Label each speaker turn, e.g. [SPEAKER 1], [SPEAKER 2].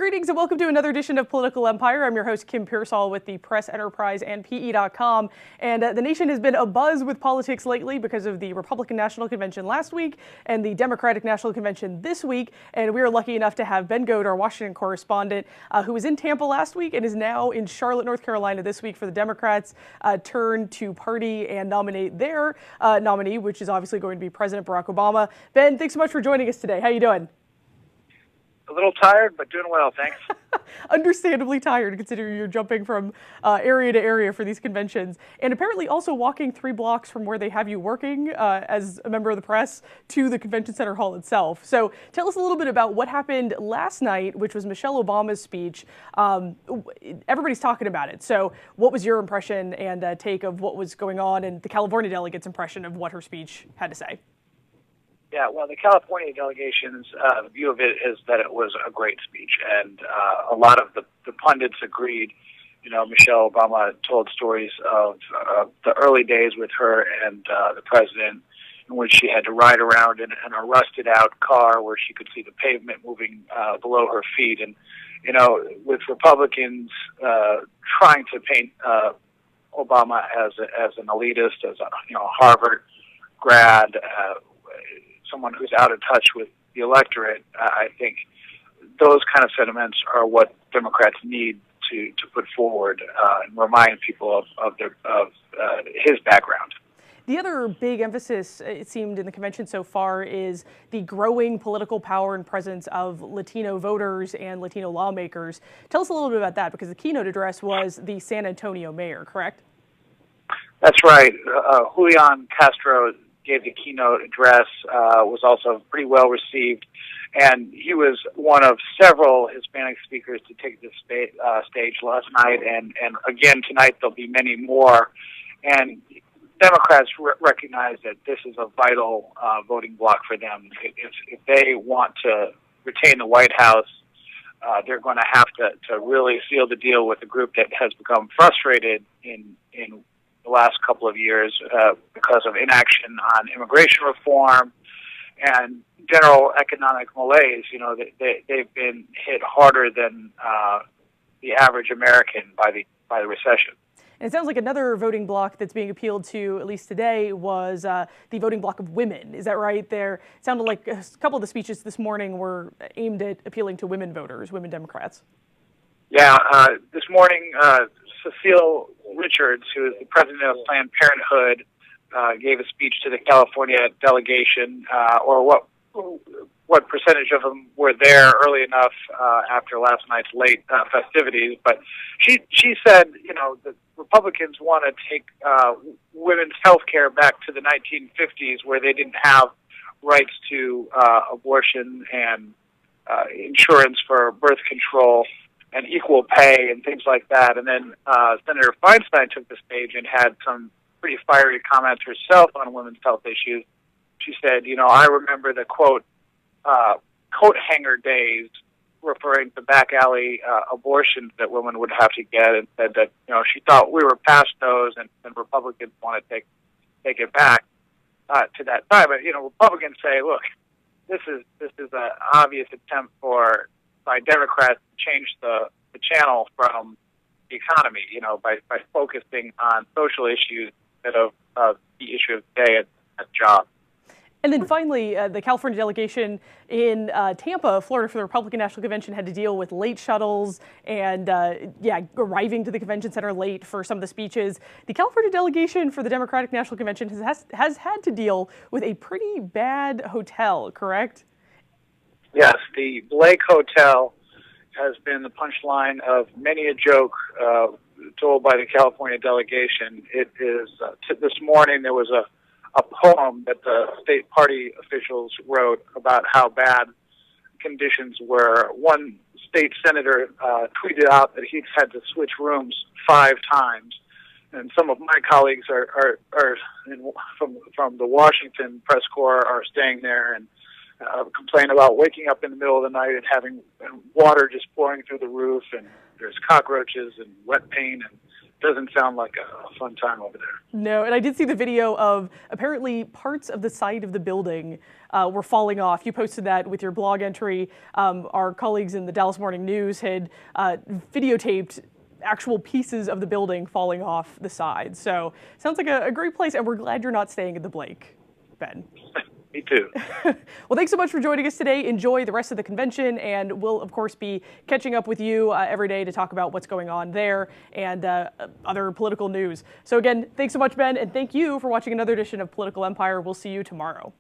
[SPEAKER 1] Greetings and welcome to another edition of Political Empire. I'm your host, Kim Pearsall with the Press Enterprise and PE.com. And the nation has been abuzz with politics lately because of the Republican National Convention last week and the Democratic National Convention this week. And we are lucky enough to have Ben Goad, our Washington correspondent, who was in Tampa last week and is now in Charlotte, North Carolina this week for the Democrats, turn to party and nominate their nominee, which is obviously going to be President Barack Obama. Ben, thanks so much for joining us today. How you doing?
[SPEAKER 2] A little tired, but doing well, thanks.
[SPEAKER 1] Understandably tired, considering you're jumping from area to area for these conventions, and apparently also walking 3 blocks from where they have you working as a member of the press to the convention center hall itself. So tell us a little bit about what happened last night, which was Michelle Obama's speech. Everybody's talking about it. So what was your impression and take of what was going on, and the California delegates' impression of what her speech had to say?
[SPEAKER 2] Yeah, well, the California delegation's view of it is that it was a great speech, and a lot of the pundits agreed. You know, Michelle Obama told stories of the early days with her and the president, in which she had to ride around in a rusted-out car where she could see the pavement moving below her feet. And, you know, with Republicans trying to paint Obama as an elitist, as a Harvard grad, someone who's out of touch with the electorate, I think those kind of sentiments are what Democrats need to put forward and remind people of his background.
[SPEAKER 1] The other big emphasis, it seemed, in the convention so far is the growing political power and presence of Latino voters and Latino lawmakers. Tell us a little bit about that, because the keynote address was the San Antonio mayor, correct?
[SPEAKER 2] That's right. Julian Castro gave the keynote address, was also pretty well received, and he was one of several Hispanic speakers to take the stage last night, and again tonight there'll be many more. And Democrats recognize that this is a vital voting bloc for them. If they want to retain the White House, they're going to have to really seal the deal with a group that has become frustrated in the last couple of years because of inaction on immigration reform and general economic malaise. You know, they've been hit harder than the average American by the recession.
[SPEAKER 1] And it sounds like another voting bloc that's being appealed to, at least today, was the voting bloc of women. Is that right? It sounded like a couple of the speeches this morning were aimed at appealing to women voters, women Democrats.
[SPEAKER 2] Yeah, this morning, Cecile Richards, who is the president of Planned Parenthood, gave a speech to the California delegation, or what percentage of them were there early enough after last night's late festivities. But she said, you know, the Republicans want to take women's health care back to the 1950s, where they didn't have rights to abortion and insurance for birth control and equal pay and things like that. And then Senator Feinstein took the stage and had some pretty fiery comments herself on women's health issues. She said, you know, I remember the, quote, coat hanger days, referring to back alley abortions that women would have to get, and said that, you know, she thought we were past those, and Republicans want to take it back to that time. But, you know, Republicans say, look, this is an obvious attempt by Democrats to change the channel from the economy, you know, by focusing on social issues instead of the issue of today at jobs.
[SPEAKER 1] And then finally, the California delegation in Tampa, Florida, for the Republican National Convention had to deal with late shuttles and, arriving to the convention center late for some of the speeches. The California delegation for the Democratic National Convention has had to deal with a pretty bad hotel, correct?
[SPEAKER 2] Yes, the Blake Hotel has been the punchline of many a joke told by the California delegation. It is, this morning there was a poem that the state party officials wrote about how bad conditions were. One state senator tweeted out that he's had to switch rooms 5 times. And some of my colleagues from the Washington press corps are staying there and complain about waking up in the middle of the night and having water just pouring through the roof, and there's cockroaches and wet paint and doesn't sound like a fun time over there.
[SPEAKER 1] No, and I did see the video of apparently parts of the side of the building were falling off. You posted that with your blog entry. Our colleagues in the Dallas Morning News had videotaped actual pieces of the building falling off the side. So sounds like a great place, and we're glad you're not staying at the Blake, Ben.
[SPEAKER 2] Me too.
[SPEAKER 1] Well, thanks so much for joining us today. Enjoy the rest of the convention, and we'll, of course, be catching up with you every day to talk about what's going on there and other political news. So again, thanks so much, Ben, and thank you for watching another edition of Political Empire. We'll see you tomorrow.